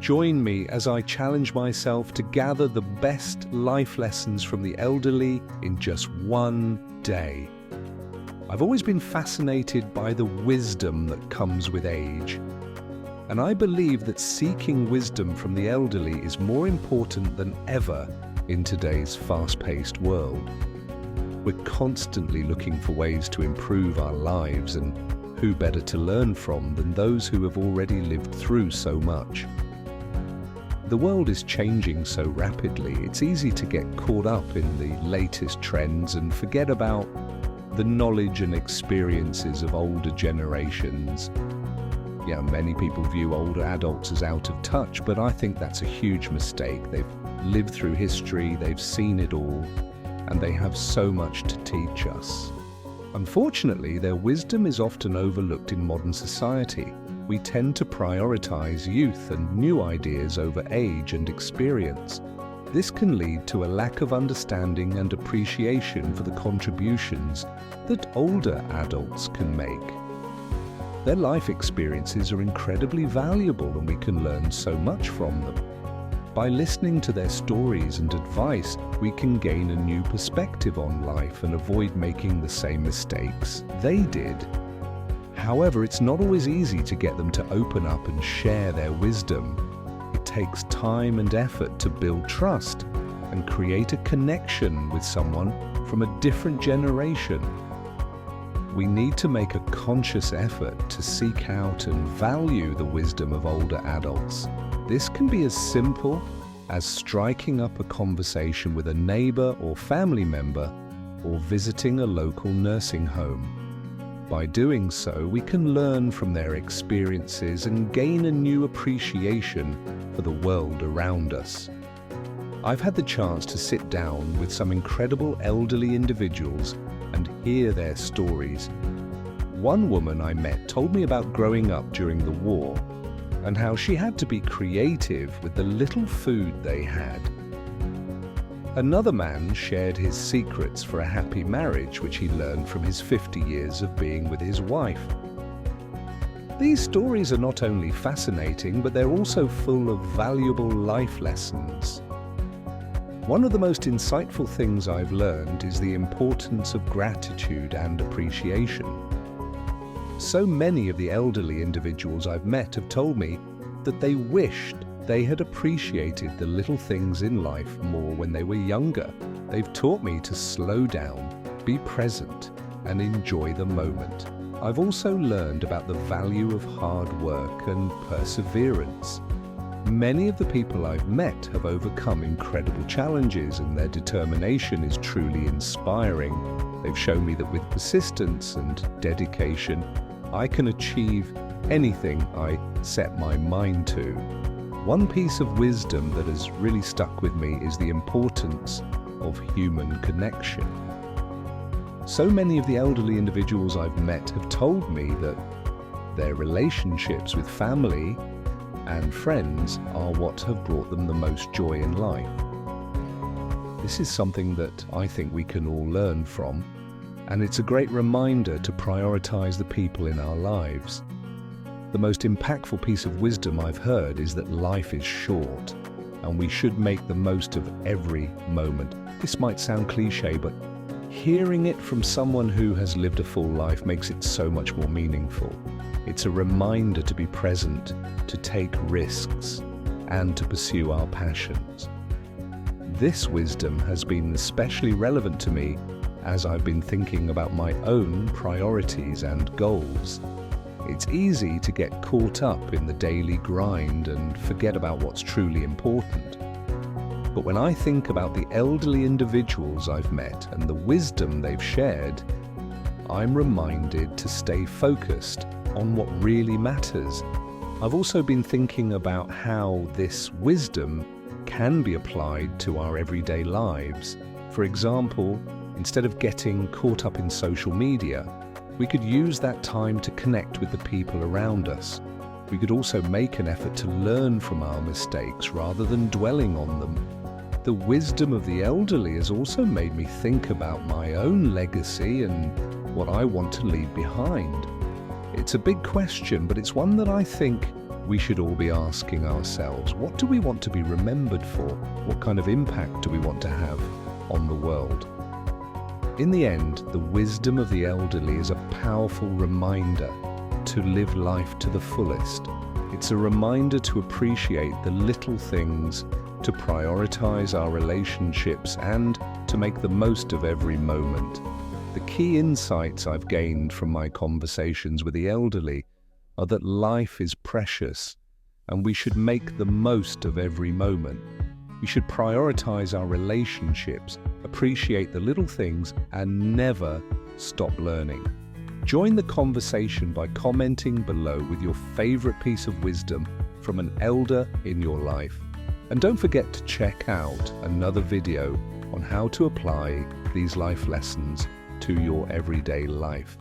Join me as I challenge myself to gather the best life lessons from the elderly in just one day. I've always been fascinated by the wisdom that comes with age, and I believe that seeking wisdom from the elderly is more important than ever in today's fast-paced world. We're constantly looking for ways to improve our lives, and who better to learn from than those who have already lived through so much? The world is changing so rapidly, it's easy to get caught up in the latest trends and forget about the knowledge and experiences of older generations. Yeah, many people view older adults as out of touch, but I think that's a huge mistake. They've lived through history, they've seen it all, and they have so much to teach us. Unfortunately, their wisdom is often overlooked in modern society. We tend to prioritize youth and new ideas over age and experience. This can lead to a lack of understanding and appreciation for the contributions that older adults can make. Their life experiences are incredibly valuable, and we can learn so much from them. By listening to their stories and advice, we can gain a new perspective on life and avoid making the same mistakes they did. However, it's not always easy to get them to open up and share their wisdom. It takes time and effort to build trust and create a connection with someone from a different generation. We need to make a conscious effort to seek out and value the wisdom of older adults. This can be as simple as striking up a conversation with a neighbor or family member, or visiting a local nursing home. By doing so, we can learn from their experiences and gain a new appreciation for the world around us. I've had the chance to sit down with some incredible elderly individuals and hear their stories. One woman I met told me about growing up during the war and how she had to be creative with the little food they had. Another man shared his secrets for a happy marriage, which he learned from his 50 years of being with his wife. These stories are not only fascinating, but they're also full of valuable life lessons. One of the most insightful things I've learned is the importance of gratitude and appreciation. So many of the elderly individuals I've met have told me that they wished they had appreciated the little things in life more when they were younger. They've taught me to slow down, be present, and enjoy the moment. I've also learned about the value of hard work and perseverance. Many of the people I've met have overcome incredible challenges, and their determination is truly inspiring. They've shown me that with persistence and dedication, I can achieve anything I set my mind to. One piece of wisdom that has really stuck with me is the importance of human connection. So many of the elderly individuals I've met have told me that their relationships with family and friends are what have brought them the most joy in life. This is something that I think we can all learn from, and it's a great reminder to prioritize the people in our lives. The most impactful piece of wisdom I've heard is that life is short, and we should make the most of every moment. This might sound cliche, but hearing it from someone who has lived a full life makes it so much more meaningful. It's a reminder to be present, to take risks, and to pursue our passions. This wisdom has been especially relevant to me as I've been thinking about my own priorities and goals. It's easy to get caught up in the daily grind and forget about what's truly important. But when I think about the elderly individuals I've met and the wisdom they've shared, I'm reminded to stay focused on what really matters. I've also been thinking about how this wisdom can be applied to our everyday lives. For example, instead of getting caught up in social media, we could use that time to connect with the people around us. We could also make an effort to learn from our mistakes rather than dwelling on them. The wisdom of the elderly has also made me think about my own legacy and what I want to leave behind. It's a big question, but it's one that I think we should all be asking ourselves, what do we want to be remembered for? What kind of impact do we want to have on the world? In the end, the wisdom of the elderly is a powerful reminder to live life to the fullest. It's a reminder to appreciate the little things, to prioritize our relationships, and to make the most of every moment. The key insights I've gained from my conversations with the elderly are that life is precious and we should make the most of every moment. We should prioritize our relationships, appreciate the little things, and never stop learning. Join the conversation by commenting below with your favorite piece of wisdom from an elder in your life. And don't forget to check out another video on how to apply these life lessons to your everyday life.